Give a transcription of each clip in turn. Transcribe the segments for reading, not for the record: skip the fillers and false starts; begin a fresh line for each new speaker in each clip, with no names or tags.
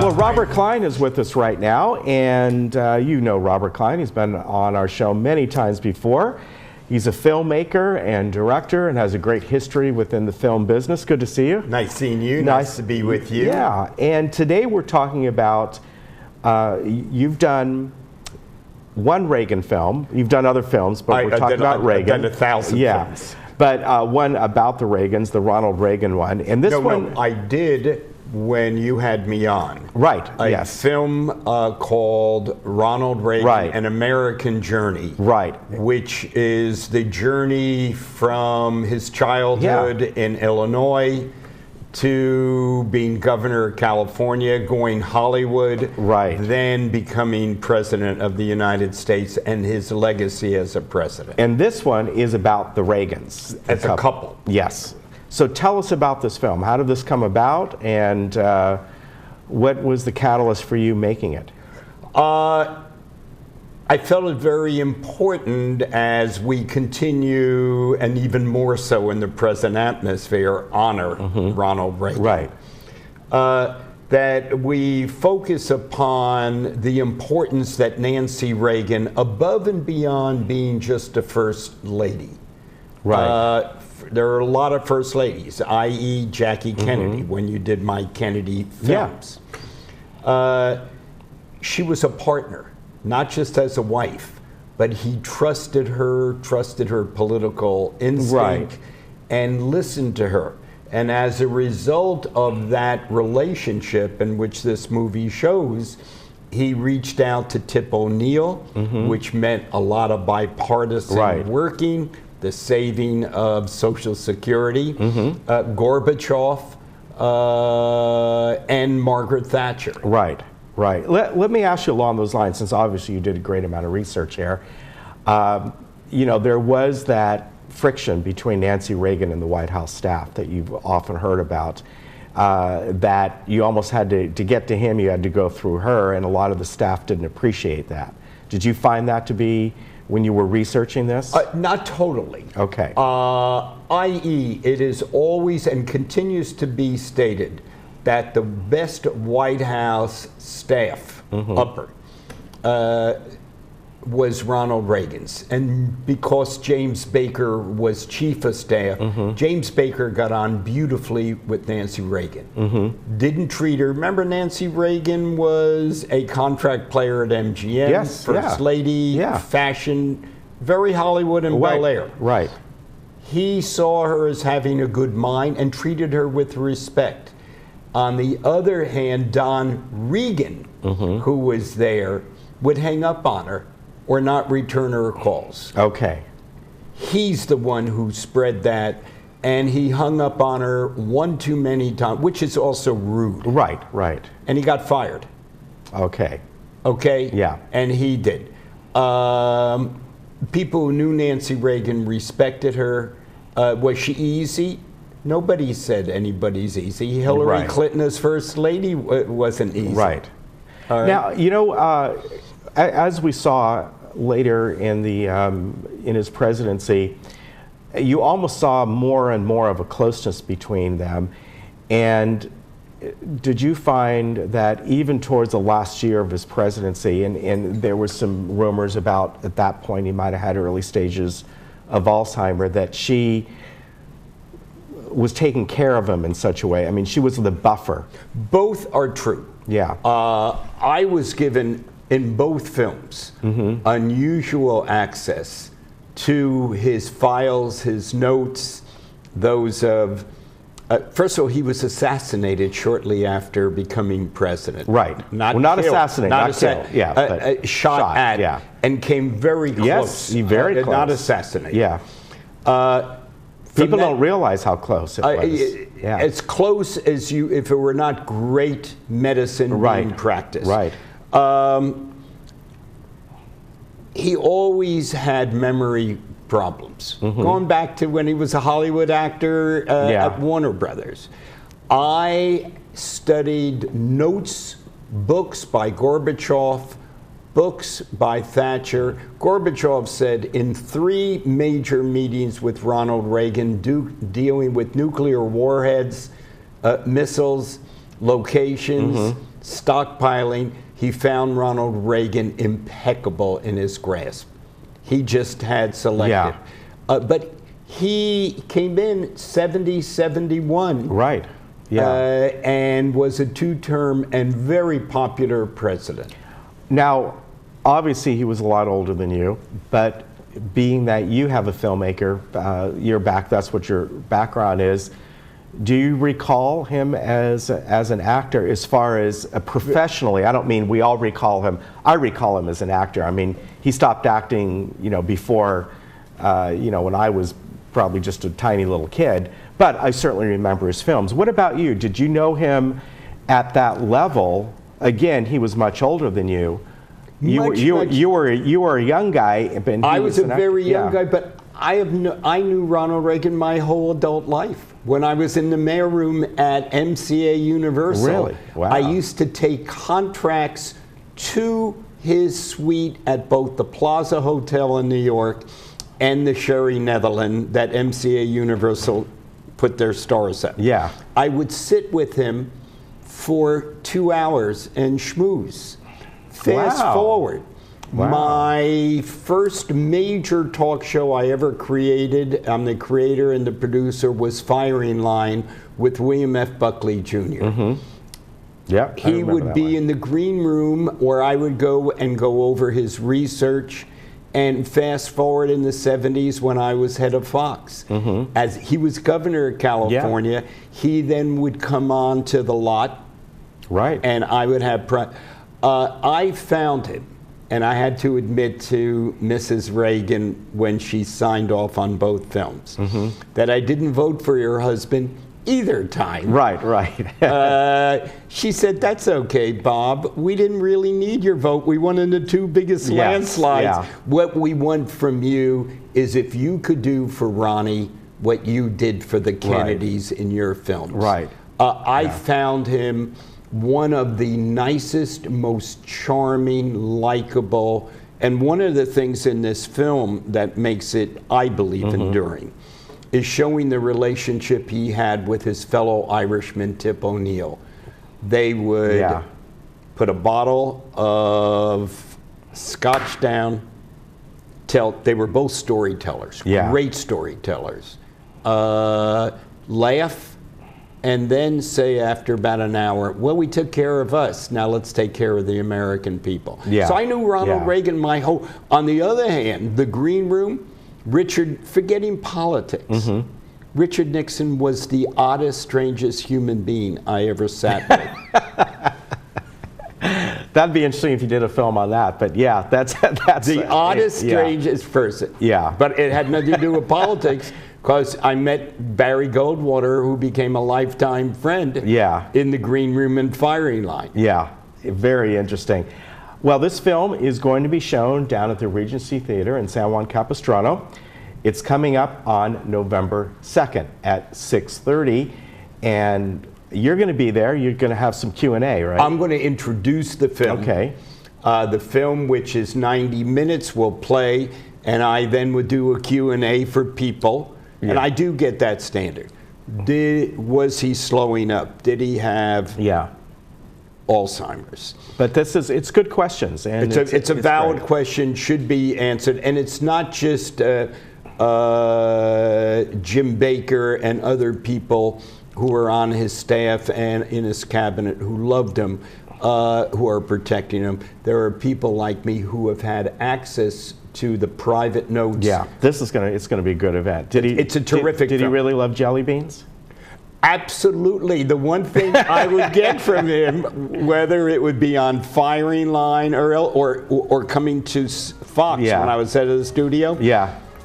Well, Robert Kline is with us right now, and you know Robert Kline. He's been on our show many times before. He's a filmmaker and director and has a great history within the film business. Good to see you.
Nice seeing you. Nice to be with you.
Yeah, and today we're talking about, you've done one Reagan film. You've done other films, but we're talking about Reagan.
I've done 1,000 films.
But one about the Reagans, the Ronald Reagan one. And this one...
No, I did when you had me on.
Right,
a film called Ronald Reagan, An American Journey.
Right.
Which is the journey from his childhood in Illinois to being governor of California, going Hollywood, then becoming president of the United States, and his legacy as a president.
And this one is about the Reagans.
As a couple.
Yes. So tell us about this film. How did this come about, and what was the catalyst for you making it?
I felt it very important as we continue, and even more so in the present atmosphere, honor Ronald Reagan.
Right.
That we focus upon the importance that Nancy Reagan, above and beyond being just a first lady.
Right.
There are a lot of first ladies, i.e. Jackie Kennedy, when you did my Kennedy films. She was a partner, not just as a wife, but he trusted her political instinct, and listened to her. And as a result of that relationship, in which this movie shows, he reached out to Tip O'Neill, which meant a lot of bipartisan working, the saving of Social Security, Gorbachev, and Margaret Thatcher.
Right. Let me ask you along those lines, since obviously you did a great amount of research here. You know, there was that friction between Nancy Reagan and the White House staff that you've often heard about, that you almost had to get to him, you had to go through her, and a lot of the staff didn't appreciate that. Did you find that to be when you were researching this?
Not totally.
Okay.
I.e., it is always and continues to be stated that the best White House staff, upper, was Ronald Reagan's. And because James Baker was chief of staff, James Baker got on beautifully with Nancy Reagan. Didn't treat her. Remember, Nancy Reagan was a contract player at MGM, first lady, fashion, very Hollywood and Bel Air.
Right.
He saw her as having a good mind and treated her with respect. On the other hand, Don Regan, who was there, would hang up on her or not return her calls.
Okay.
He's the one who spread that, and he hung up on her one too many times, which is also rude.
Right.
And he got fired.
Okay.
Okay?
Yeah.
And he did. People who knew Nancy Reagan respected her. Was she easy? Nobody said anybody's easy. Hillary Clinton as first lady wasn't easy.
Right. Now, you know, as we saw later in the in his presidency, you almost saw more and more of a closeness between them. And did you find that even towards the last year of his presidency, and there was some rumors about at that point he might have had early stages of Alzheimer's, that she was taking care of him in such a way? I mean, she was the buffer.
Both are true.
Yeah.
I was given, in both films, unusual access to his files, his notes, those of... first of all, he was assassinated shortly after becoming president.
Right.
Not
assassinated, not killed. Yeah,
shot at, and came very close.
Yes, very close.
Not assassinated.
Yeah. People don't realize how close it was.
As close as you, if it were not great medicine being practiced.
Right.
He always had memory problems. Going back to when he was a Hollywood actor at Warner Brothers. I studied notes, books by Gorbachev, books by Thatcher. Gorbachev said in 3 major meetings with Ronald Reagan dealing with nuclear warheads, missiles, locations, stockpiling. He found Ronald Reagan impeccable in his grasp. He just had selected.
Yeah.
But he came in 70, 71.
Right. Yeah.
And was a two-term and very popular president.
Now, obviously, he was a lot older than you, but being that you have a filmmaker, that's what your background is. Do you recall him as an actor, as far as professionally? I don't mean we all recall him. I recall him as an actor. I mean, he stopped acting, before, when I was probably just a tiny little kid. But I certainly remember his films. What about you? Did you know him at that level? Again, he was much older than you. You were a young guy. But
I was a very young guy, but I knew Ronald Reagan my whole adult life. When I was in the mailroom at MCA Universal,
really? Wow.
I used to take contracts to his suite at both the Plaza Hotel in New York and the Sherry Netherland that MCA Universal put their stars at.
Yeah.
I would sit with him for 2 hours and schmooze. Fast forward.
Wow.
My first major talk show I ever created, I'm the creator and the producer, was Firing Line with William F. Buckley Jr.
Mm-hmm. Yeah,
he would be in the green room where I would go over his research. And fast forward in the 70s when I was head of Fox. Mm-hmm. As he was governor of California, he then would come on to the lot.
Right.
And I would have, I found him, and I had to admit to Mrs. Reagan when she signed off on both films, that I didn't vote for your husband either time.
Right.
She said, "That's okay, Bob. We didn't really need your vote. We won in the two biggest landslides.
Yeah.
What we want from you is if you could do for Ronnie what you did for the Kennedys in your films."
Right.
I found him one of the nicest, most charming, likable, and one of the things in this film that makes it, I believe, enduring, is showing the relationship he had with his fellow Irishman, Tip O'Neill. They would put a bottle of scotch down, they were both storytellers, great storytellers, laugh, and then say after about an hour, well, we took care of us, now let's take care of the American people. So I knew Ronald Reagan my whole, on the other hand, the green room, forgetting politics, Richard Nixon was the oddest, strangest human being I ever sat with.
That'd be interesting if you did a film on that, but yeah, that's
the oddest, strangest person.
Yeah.
But it had nothing to do with politics, because I met Barry Goldwater, who became a lifetime friend in the green room and Firing Line.
Yeah, very interesting. Well, this film is going to be shown down at the Regency Theater in San Juan Capistrano. It's coming up on November 2nd at 6:30, and you're going to be there. You're going to have some Q&A, right?
I'm going to introduce the film.
Okay.
The film, which is 90 minutes, will play, and I then would do a Q&A for people, and I do get that standard. Was he slowing up? Did he have Alzheimer's?
But it's good questions, and
it's a valid question, should be answered, and it's not just Jim Baker and other people who are on his staff and in his cabinet who loved him, who are protecting him. There are people like me who have had access to the private notes.
Yeah, it's going to be a good event.
It's a terrific
Did he
film.
really love jelly beans?
Absolutely. The one thing I would get from him, whether it would be on Firing Line or coming to Fox when I was head of the studio,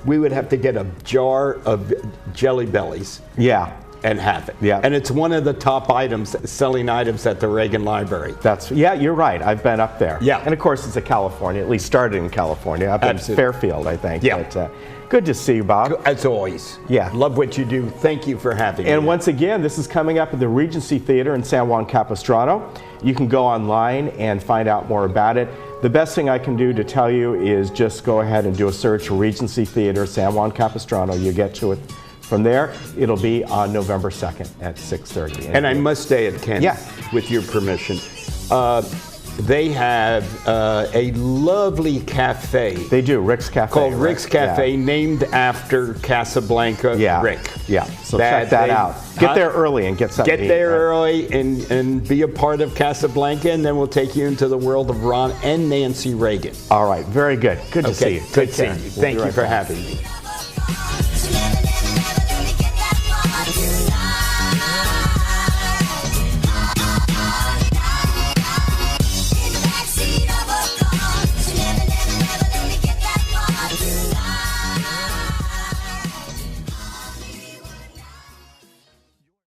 we would have to get a jar of Jelly Bellies. And have it. And it's one of the top selling items at the Reagan Library.
You're right. I've been up there. And of course, it's a California, at least started in California, up in Fairfield, I think. But, good to see you, Bob.
As always. Love what you do. Thank you for having me.
And once again, this is coming up at the Regency Theater in San Juan Capistrano. You can go online and find out more about it. The best thing I can do to tell you is just go ahead and do a search for Regency Theater, San Juan Capistrano. You get to it. From there, it'll be on November 2nd at 6:30.
And I must say it, Ken, with your permission, They have a lovely cafe.
They do, Rick's Cafe.
Called
right?
Rick's Cafe,
Yeah.
named after Casablanca
Yeah.
Rick.
Yeah, so check that out. Get there early and get something to
Get
eat,
there
right?
early and be a part of Casablanca, and then we'll take you into the world of Ron and Nancy Reagan.
All right, very good. Good to see you.
Good
Take
seeing
care.
you.
We'll
Thank
be
you
right
for
back.
having me.